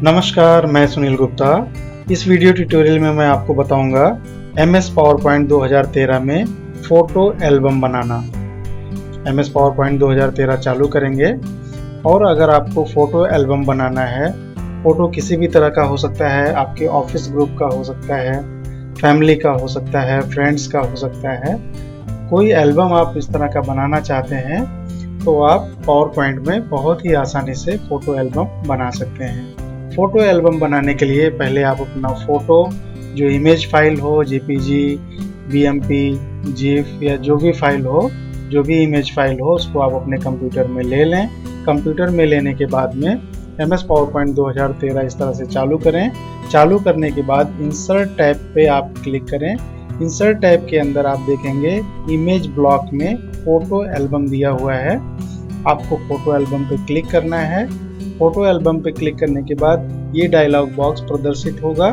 नमस्कार, मैं सुनील गुप्ता। इस वीडियो ट्यूटोरियल में मैं आपको बताऊंगा MS पावरपॉइंट 2013 में फ़ोटो एल्बम बनाना। MS पावरपॉइंट 2013 चालू करेंगे और अगर आपको फ़ोटो एल्बम बनाना है, फ़ोटो किसी भी तरह का हो सकता है, आपके ऑफिस ग्रुप का हो सकता है, फैमिली का हो सकता है, फ्रेंड्स का हो सकता है, कोई एल्बम आप इस तरह का बनाना चाहते हैं तो आप पावरपॉइंट में बहुत ही आसानी से फ़ोटो एल्बम बना सकते हैं। फ़ोटो एल्बम बनाने के लिए पहले आप अपना फ़ोटो जो इमेज फाइल हो, JPG, BMP, GIF या जो भी फाइल हो, जो भी इमेज फाइल हो, उसको आप अपने कंप्यूटर में ले लें। कंप्यूटर में लेने के बाद में MS पावरपॉइंट 2013 इस तरह से चालू करें। चालू करने के बाद इंसर्ट टैब पे आप क्लिक करें। इंसर्ट टैब के अंदर आप देखेंगे इमेज ब्लॉक में फ़ोटो एल्बम दिया हुआ है। आपको फ़ोटो एल्बम पे क्लिक करना है। फ़ोटो एल्बम पे क्लिक करने के बाद ये डायलॉग बॉक्स प्रदर्शित होगा।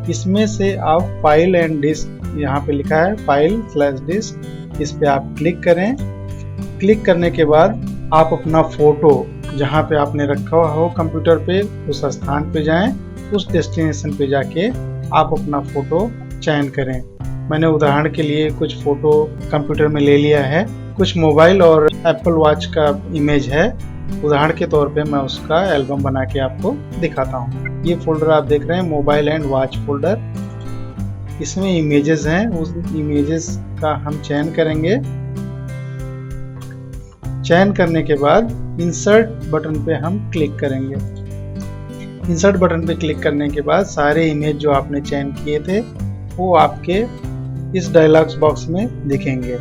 इसमें से आप फाइल एंड डिस्क, यहाँ पे लिखा है फाइल/डिस्क, इस पे आप क्लिक करें। क्लिक करने के बाद आप अपना फ़ोटो जहाँ पे आपने रखा हो कंप्यूटर पे, उस स्थान पे जाएं। उस डेस्टिनेशन पे जाके आप अपना फ़ोटो चयन करें। मैंने उदाहरण के लिए कुछ फ़ोटो कंप्यूटर में ले लिया है। कुछ मोबाइल और एप्पल वॉच का इमेज है। उदाहरण के तौर पे मैं उसका एल्बम बना के आपको दिखाता हूँ। ये फोल्डर आप देख रहे हैं, मोबाइल एंड वॉच फोल्डर। इसमें इमेजेस हैं, उस इमेजेस का हम चयन करेंगे। चयन करने के बाद इंसर्ट बटन पे हम क्लिक करेंगे। इंसर्ट बटन पे क्लिक करने के बाद सारे इमेज जो आपने चयन किए थे वो आपके इस डायलॉग्स बॉक्स में दिखेंगे।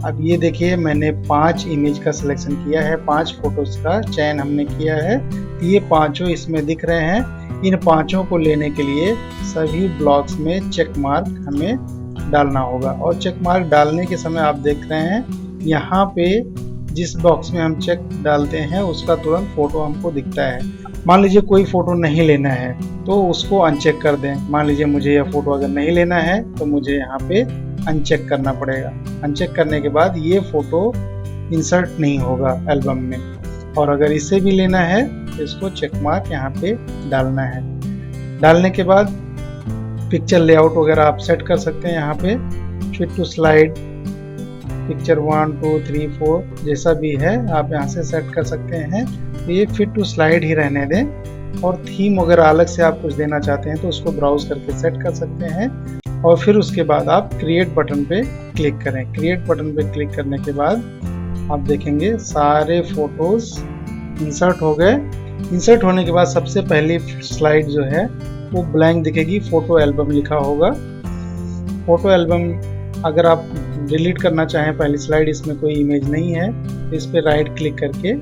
अब ये देखिए, मैंने 5 इमेज का सिलेक्शन किया है, 5 फोटोज का चयन हमने किया है। ये पांचों इसमें दिख रहे हैं। इन पांचों को लेने के लिए सभी ब्लॉक्स में चेक मार्क हमें डालना होगा और चेक मार्क डालने के समय आप देख रहे हैं यहाँ पे जिस बॉक्स में हम चेक डालते हैं उसका तुरंत फोटो हमको दिखता है। मान लीजिए कोई फोटो नहीं लेना है तो उसको अनचेक कर दें। मान लीजिए मुझे यह फोटो अगर नहीं लेना है तो मुझे यहाँ पे अनचेक करना पड़ेगा। अनचेक करने के बाद ये फोटो इंसर्ट नहीं होगा एल्बम में। और अगर इसे भी लेना है तो इसको चेक मार्क यहाँ पे डालना है। डालने के बाद पिक्चर लेआउट वगैरह आप सेट कर सकते हैं। यहाँ पे फिट टू स्लाइड, पिक्चर 1, 2, 3, 4 जैसा भी है आप यहाँ से सेट कर सकते हैं। तो ये फिट टू स्लाइड ही रहने दें। और थीम वगैरह अलग से आप कुछ देना चाहते हैं तो उसको ब्राउज करके सेट कर सकते हैं। और फिर उसके बाद आप क्रिएट बटन पे क्लिक करें। क्रिएट बटन पे क्लिक करने के बाद आप देखेंगे सारे फोटोज इंसर्ट हो गए। इंसर्ट होने के बाद सबसे पहली स्लाइड जो है वो ब्लैंक दिखेगी, फोटो एल्बम लिखा होगा। फोटो एल्बम अगर आप डिलीट करना चाहें पहली स्लाइड, इसमें कोई इमेज नहीं है तो इस पर राइट क्लिक करके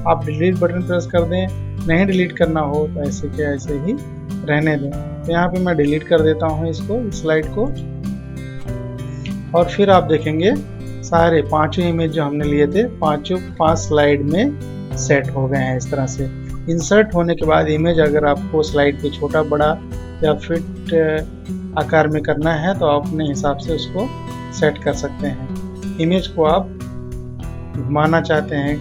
आप डिलीट बटन प्रेस कर दें। नहीं डिलीट करना हो तो ऐसे के ऐसे ही रहने दें। तो यहाँ पे मैं डिलीट कर देता हूँ इसको, इस स्लाइड को। और फिर आप देखेंगे सारे पांचों इमेज जो हमने लिए थे पांचों 5 स्लाइड में सेट हो गए हैं इस तरह से। इंसर्ट होने के बाद इमेज अगर आपको स्लाइड पे छोटा बड़ा या फिट आकार में करना है तो आप अपने हिसाब से उसको सेट कर सकते हैं। इमेज को आप घुमाना चाहते हैं,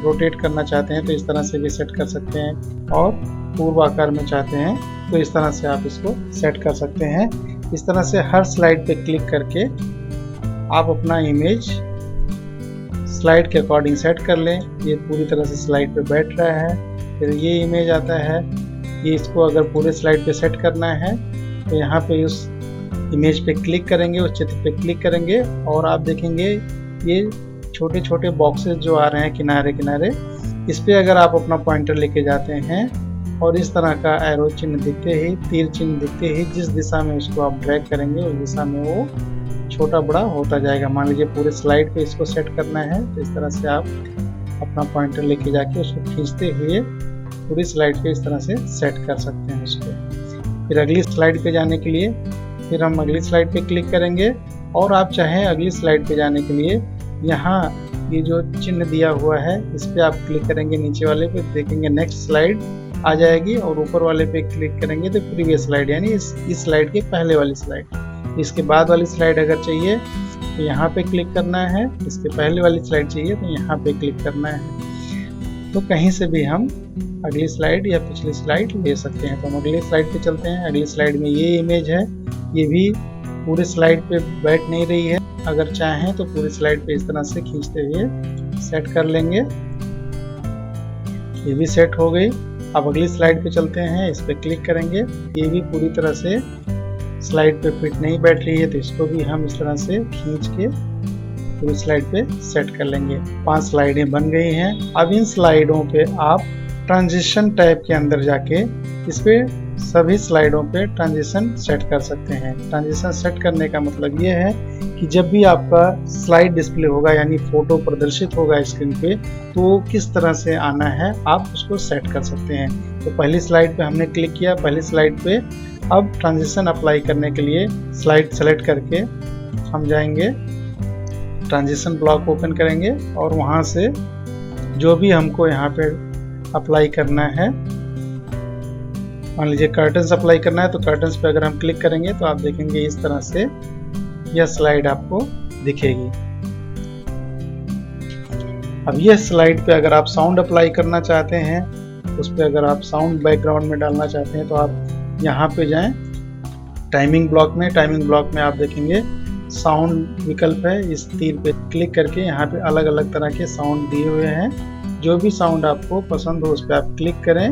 रोटेट करना चाहते हैं तो इस तरह से भी सेट कर सकते हैं। और पूर्व आकार में चाहते हैं तो इस तरह से आप इसको सेट कर सकते हैं। इस तरह से हर स्लाइड पे क्लिक करके आप अपना इमेज स्लाइड के अकॉर्डिंग सेट कर लें। ये पूरी तरह से स्लाइड पे बैठ रहा है। फिर ये इमेज आता है, ये इसको अगर पूरे स्लाइड पे सेट करना है तो यहाँ पे उस इमेज पे क्लिक करेंगे, उस चित्र पे क्लिक करेंगे और आप देखेंगे ये छोटे छोटे बॉक्सेस जो आ रहे हैं किनारे किनारे, इस पे अगर आप अपना पॉइंटर लेके जाते हैं और इस तरह का एरो चिन्ह दिखते ही, तीर चिन्ह दिखते ही जिस दिशा में उसको आप ड्रैग करेंगे उस दिशा में वो छोटा बड़ा होता जाएगा। मान लीजिए पूरे स्लाइड पे इसको सेट करना है तो इस तरह से आप अपना पॉइंटर लेके जाके उसको खींचते हुए पूरी स्लाइड पे इस तरह से सेट कर सकते हैं उसको। फिर अगली स्लाइड पे जाने के लिए फिर हम अगली स्लाइड पे क्लिक करेंगे और आप चाहें अगली स्लाइड पे जाने के लिए यहाँ ये जो चिन्ह दिया हुआ है इस पे आप क्लिक करेंगे, नीचे वाले पे देखेंगे नेक्स्ट स्लाइड आ जाएगी और ऊपर वाले पे क्लिक करेंगे तो प्रीवियस स्लाइड, यानी इस स्लाइड के पहले वाली स्लाइड। इसके बाद वाली स्लाइड अगर चाहिए तो यहाँ पे क्लिक करना है, इसके पहले वाली स्लाइड चाहिए तो यहाँ पे क्लिक करना है। तो कहीं से भी हम अगली स्लाइड या पिछली स्लाइड ले सकते हैं। तो हम अगली स्लाइड पे चलते हैं। अगली स्लाइड में ये इमेज है, ये भी पूरे स्लाइड पे बैठ नहीं रही है। अगर चाहें तो पूरी स्लाइड पे इस तरह से खींचते हुए सेट कर लेंगे। ये भी सेट हो गई। अब अगली स्लाइड पे चलते हैं, इस पे क्लिक करेंगे। ये भी पूरी तरह से स्लाइड पे फिट नहीं बैठ रही है, तो इसको भी हम इस तरह से खींच के पूरी स्लाइड पे सेट कर लेंगे। 5 स्लाइडें बन गई हैं। अब इन स्लाइडों पे आप ट्रांजिशन टैब के अंदर जाके इस पे सभी स्लाइडों पे ट्रांजिशन सेट कर सकते हैं। ट्रांजिशन सेट करने का मतलब ये है कि जब भी आपका स्लाइड डिस्प्ले होगा, यानी फोटो प्रदर्शित होगा स्क्रीन पे, तो किस तरह से आना है आप उसको सेट कर सकते हैं। तो पहली स्लाइड पे हमने क्लिक किया, पहली स्लाइड पे अब ट्रांजिशन अप्लाई करने के लिए स्लाइड सेलेक्ट करके हम जाएंगे, ट्रांजिशन ब्लॉक ओपन करेंगे और वहाँ से जो भी हमको यहाँ पे अप्लाई करना है, मान लीजिए कर्टन्स अप्लाई करना है, तो कर्टन्स पे अगर हम क्लिक करेंगे तो आप देखेंगे इस तरह से यह स्लाइड आपको दिखेगी। अब यह स्लाइड पे अगर आप साउंड अप्लाई करना चाहते हैं, उस पर अगर आप साउंड बैकग्राउंड में डालना चाहते हैं, तो आप यहाँ पे जाएं टाइमिंग ब्लॉक में। टाइमिंग ब्लॉक में आप देखेंगे साउंड विकल्प है, इस तीर पे क्लिक करके यहाँ पे अलग अलग तरह के साउंड दिए हुए हैं। जो भी साउंड आपको पसंद हो उस पर आप क्लिक करें,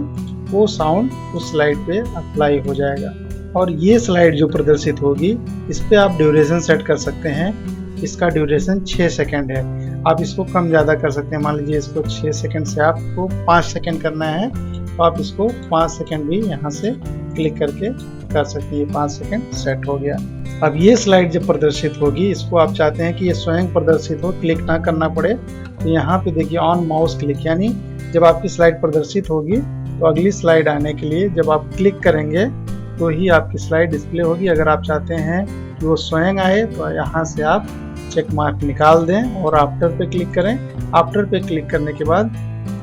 वो साउंड उस स्लाइड पे अप्लाई हो जाएगा। और ये स्लाइड जो प्रदर्शित होगी, इस पे आप ड्यूरेशन सेट कर सकते हैं। इसका ड्यूरेशन 6 सेकंड है। आप इसको कम ज़्यादा कर सकते हैं। मान लीजिए इसको 6 सेकंड से आपको 5 सेकंड करना है, तो आप इसको 5 सेकंड भी यहाँ से क्लिक करके कर सकते हैं। 5 सेकंड सेट हो गया। अब ये स्लाइड जब प्रदर्शित होगी, इसको आप चाहते हैं कि ये स्वयं प्रदर्शित हो, क्लिक ना करना पड़े, तो यहाँ पे देखिए ऑन माउस क्लिक, यानी जब आपकी स्लाइड प्रदर्शित होगी तो अगली स्लाइड आने के लिए जब आप क्लिक करेंगे तो ही आपकी स्लाइड डिस्प्ले होगी। अगर आप चाहते हैं कि वो स्वयं आए तो यहाँ से आप चेक मार्क निकाल दें और आफ्टर पे क्लिक करें। आफ्टर पे क्लिक करने के बाद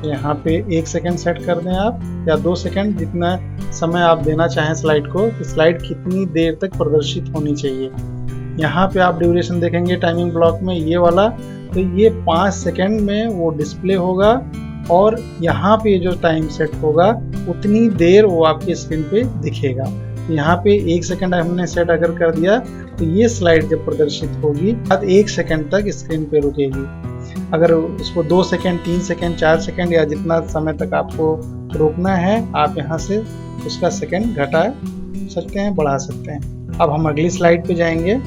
यहाँ पे 1 सेकंड सेट कर दें आप, या 2 सेकंड, जितना समय आप देना चाहें स्लाइड को, कि स्लाइड कितनी देर तक प्रदर्शित होनी चाहिए। यहाँ पे आप ड्यूरेशन देखेंगे टाइमिंग ब्लॉक में ये वाला, तो ये 5 सेकंड में वो डिस्प्ले होगा और यहाँ पे जो टाइम सेट होगा उतनी देर वो आपकी स्क्रीन पे दिखेगा। यहाँ पे 1 सेकंड हमने सेट अगर कर दिया तो ये स्लाइड जब प्रदर्शित होगी बाद 1 सेकंड तक स्क्रीन पे रुकेगी। अगर उसको 2 सेकंड, 3 सेकंड, 4 सेकंड या जितना समय तक आपको रोकना है, आप यहाँ से उसका सेकंड घटा सकते हैं, बढ़ा सकते हैं। अब हम अगली स्लाइड पे जाएंगे।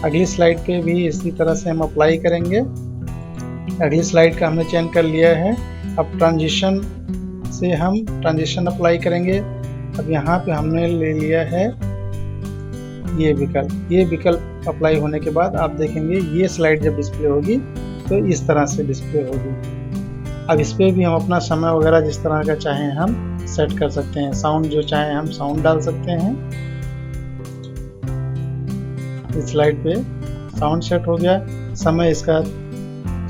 अगली स्लाइड पे भी इसी तरह से हम अप्लाई करेंगे। अगली स्लाइड का हमने चयन कर लिया है। अब ट्रांजिशन से हम ट्रांजिशन अप्लाई करेंगे। अब यहाँ पे हमने ले लिया है ये विकल्प। ये विकल्प अप्लाई होने के बाद आप देखेंगे ये स्लाइड जब डिस्प्ले होगी तो इस तरह से डिस्प्ले होगी। अब इस पर भी हम अपना समय वगैरह जिस तरह का चाहें हम सेट कर सकते हैं। साउंड जो चाहें हम साउंड डाल सकते हैं। इस स्लाइड पे साउंड सेट हो गया। समय इसका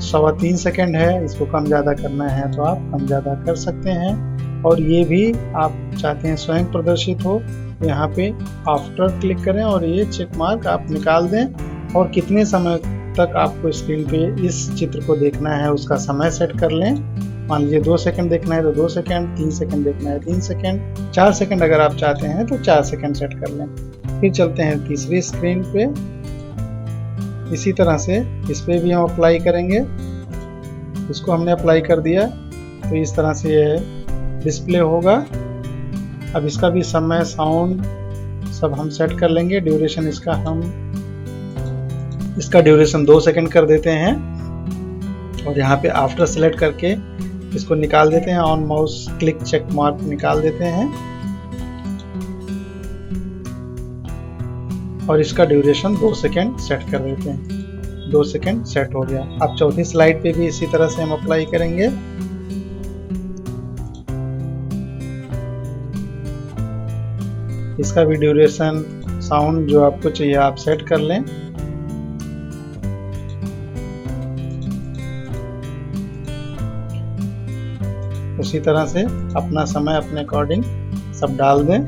3.25 सेकंड है। इसको कम ज़्यादा करना है तो आप कम ज़्यादा कर सकते हैं। और ये भी आप चाहते हैं स्वयं प्रदर्शित हो, यहाँ पे आफ्टर क्लिक करें और ये चेक मार्क आप निकाल दें। और कितने समय तक आपको स्क्रीन पे इस चित्र को देखना है उसका समय सेट कर लें। मान लीजिए 2 सेकंड देखना है तो 2 सेकंड, 3 सेकंड देखना है 3 सेकंड, 4 सेकंड अगर आप चाहते हैं तो 4 सेकंड सेट कर लें। फिर चलते हैं तीसरी स्क्रीन पे। इसी तरह से इस पे भी हम अप्लाई करेंगे। इसको हमने अप्लाई कर दिया तो इस तरह से ये डिस्प्ले होगा। अब इसका भी समय, साउंड सब हम सेट कर लेंगे। ड्यूरेशन इसका ड्यूरेशन 2 सेकंड कर देते हैं और यहाँ पे आफ्टर सेलेक्ट करके इसको निकाल देते हैं। On mouse click check mark निकाल देते हैं और इसका ड्यूरेशन 2 सेकंड सेट कर देते हैं। 2 सेकंड सेट हो गया। अब चौथी स्लाइड पे भी इसी तरह से हम अप्लाई करेंगे। इसका भी ड्यूरेशन, साउंड जो आपको चाहिए आप सेट कर लें। उसी तरह से अपना समय अपने अकॉर्डिंग सब डाल दें।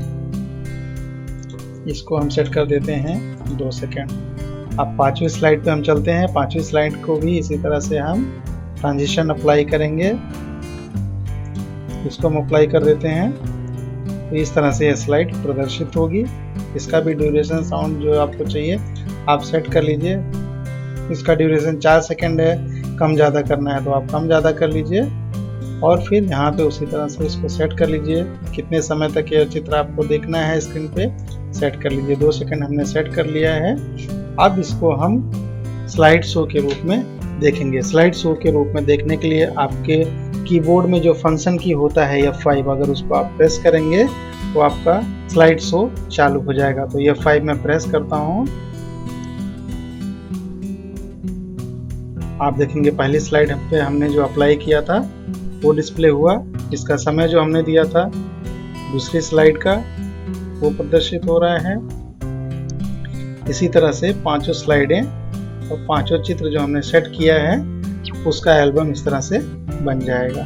इसको हम सेट कर देते हैं 2 सेकंड। अब 5वीं स्लाइड पे हम चलते हैं। 5वीं स्लाइड को भी इसी तरह से हम ट्रांजिशन अप्लाई करेंगे। इसको हम अप्लाई कर देते हैं। तो इस तरह से यह स्लाइड प्रदर्शित होगी। इसका भी ड्यूरेशन साउंड जो आपको चाहिए आप सेट कर लीजिए। इसका ड्यूरेशन 4 सेकंड है, कम ज़्यादा करना है तो आप कम ज़्यादा कर लीजिए और फिर यहाँ पे उसी तरह से इसको सेट कर लीजिए। कितने समय तक यह चित्र आपको देखना है स्क्रीन पे सेट कर लीजिए। 2 सेकंड हमने सेट कर लिया है। अब इसको हम स्लाइड शो के रूप में देखेंगे। स्लाइड शो के रूप में देखने के लिए आपके कीबोर्ड में जो फंक्शन की होता है F5, अगर उसको आप प्रेस करेंगे तो आपका स्लाइड शो चालू हो जाएगा। तो F5 में प्रेस करता हूँ। आप देखेंगे पहली स्लाइड पे हमने जो अप्लाई किया था वो डिस्प्ले हुआ। इसका समय जो हमने दिया था दूसरी स्लाइड का वो प्रदर्शित हो रहा है। इसी तरह से पांचों स्लाइडें और पांचों चित्र जो हमने सेट किया है उसका एल्बम इस तरह से बन जाएगा।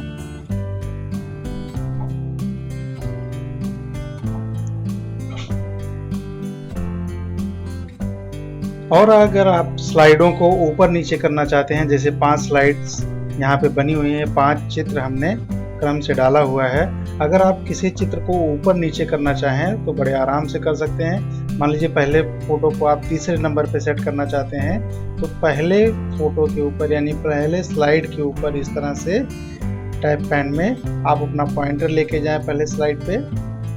और अगर आप स्लाइडों को ऊपर नीचे करना चाहते हैं, जैसे 5 स्लाइड्स यहाँ पे बनी हुई हैं, 5 चित्र हमने क्रम से डाला हुआ है। अगर आप किसी चित्र को ऊपर नीचे करना चाहें तो बड़े आराम से कर सकते हैं। मान लीजिए पहले फोटो को आप तीसरे नंबर पे सेट करना चाहते हैं तो पहले फोटो के ऊपर यानी पहले स्लाइड के ऊपर इस तरह से टाइप पैड में आप अपना पॉइंटर लेके जाएं पहले स्लाइड पे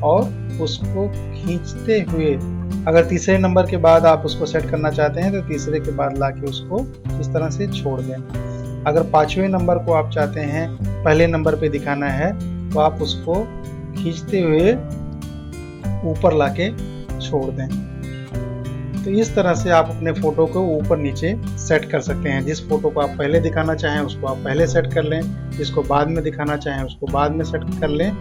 और उसको खींचते हुए, अगर तीसरे नंबर के बाद आप उसको सेट करना चाहते हैं तो तीसरे के बाद लाके उसको इस तरह से छोड़ दें। अगर 5वें नंबर को आप चाहते हैं पहले नंबर पे दिखाना है तो आप उसको खींचते हुए ऊपर लाके छोड़ दें। तो इस तरह से आप अपने फोटो को ऊपर नीचे सेट कर सकते हैं। जिस फोटो को आप पहले दिखाना चाहें उसको आप पहले सेट कर लें, जिसको बाद में दिखाना चाहें उसको बाद में सेट कर लें।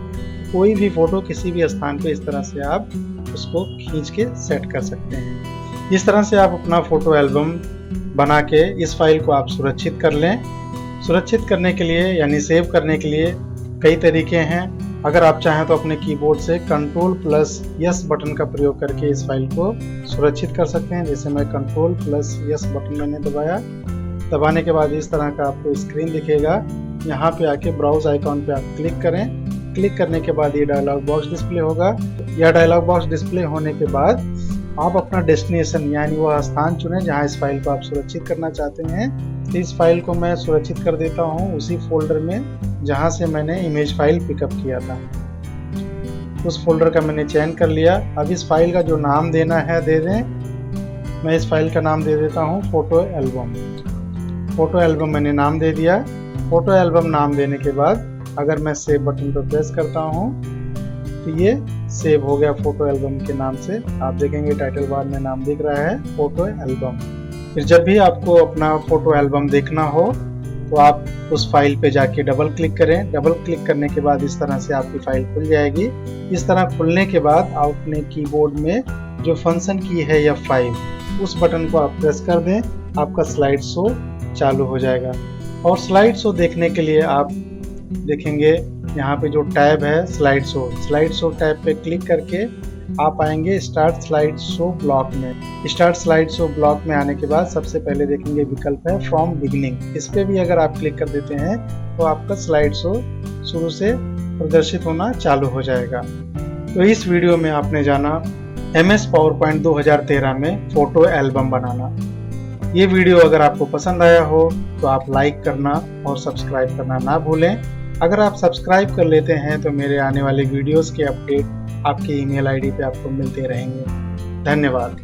कोई भी फोटो किसी भी स्थान पे इस तरह से आप उसको खींच के सेट कर सकते हैं। इस तरह से आप अपना फोटो एल्बम बना के इस फाइल को आप सुरक्षित कर लें। सुरक्षित करने के लिए यानी सेव करने के लिए कई तरीके हैं। अगर आप चाहें तो अपने कीबोर्ड से Ctrl+S बटन का प्रयोग करके इस फाइल को सुरक्षित कर सकते हैं। जैसे मैं Ctrl+S बटन मैंने दबाया, दबाने के बाद इस तरह का आपको स्क्रीन दिखेगा। यहाँ पे आके ब्राउज आइकॉन पे आप क्लिक करें। क्लिक करने के बाद ये डायलॉग बॉक्स डिस्प्ले होगा। यह डायलॉग बॉक्स डिस्प्ले होने के बाद आप अपना डेस्टिनेशन यानी वह स्थान चुनें जहां इस फाइल को आप सुरक्षित करना चाहते हैं। तो इस फाइल को मैं सुरक्षित कर देता हूं उसी फोल्डर में जहां से मैंने इमेज फाइल पिकअप किया था। उस फोल्डर का मैंने चयन कर लिया। अब इस फाइल का जो नाम देना है दे दें। मैं इस फाइल का नाम दे देता हूं फोटो एल्बम। फोटो एल्बम मैंने नाम दे दिया। फोटो एल्बम नाम देने के बाद अगर मैं सेव बटन पर प्रेस करता हूं तो ये सेव हो गया फोटो एल्बम के नाम से। आप देखेंगे टाइटल बार में नाम दिख रहा है फोटो एल्बम। फिर जब भी आपको अपना फोटो एल्बम देखना हो तो आप उस फाइल पे जाके डबल क्लिक करें। डबल क्लिक करने के बाद इस तरह से आपकी फाइल खुल जाएगी। इस तरह खुलने के बाद आप अपने कीबोर्ड में जो फंक्शन की है F5 उस बटन को आप प्रेस कर दें, आपका स्लाइड शो चालू हो जाएगा। और स्लाइड शो देखने के लिए आप देखेंगे यहाँ पे जो टैब है स्लाइड शो टैब पे क्लिक करके आप आएंगे स्टार्ट स्लाइड शो ब्लॉक में। स्टार्ट स्लाइड शो ब्लॉक में आने के बाद सबसे पहले देखेंगे विकल्प है फ्रॉम बिगिनिंग। इस पे भी अगर आप क्लिक कर देते हैं तो आपका स्लाइड शो शुरू से प्रदर्शित होना चालू हो जाएगा। तो इस वीडियो में आपने जाना MS PowerPoint 2013 में फोटो एल्बम बनाना। ये वीडियो अगर आपको पसंद आया हो तो आप लाइक करना और सब्सक्राइब करना ना भूलें। अगर आप सब्सक्राइब कर लेते हैं तो मेरे आने वाले वीडियोस के अपडेट आपके ईमेल आईडी पे आपको मिलते रहेंगे। धन्यवाद।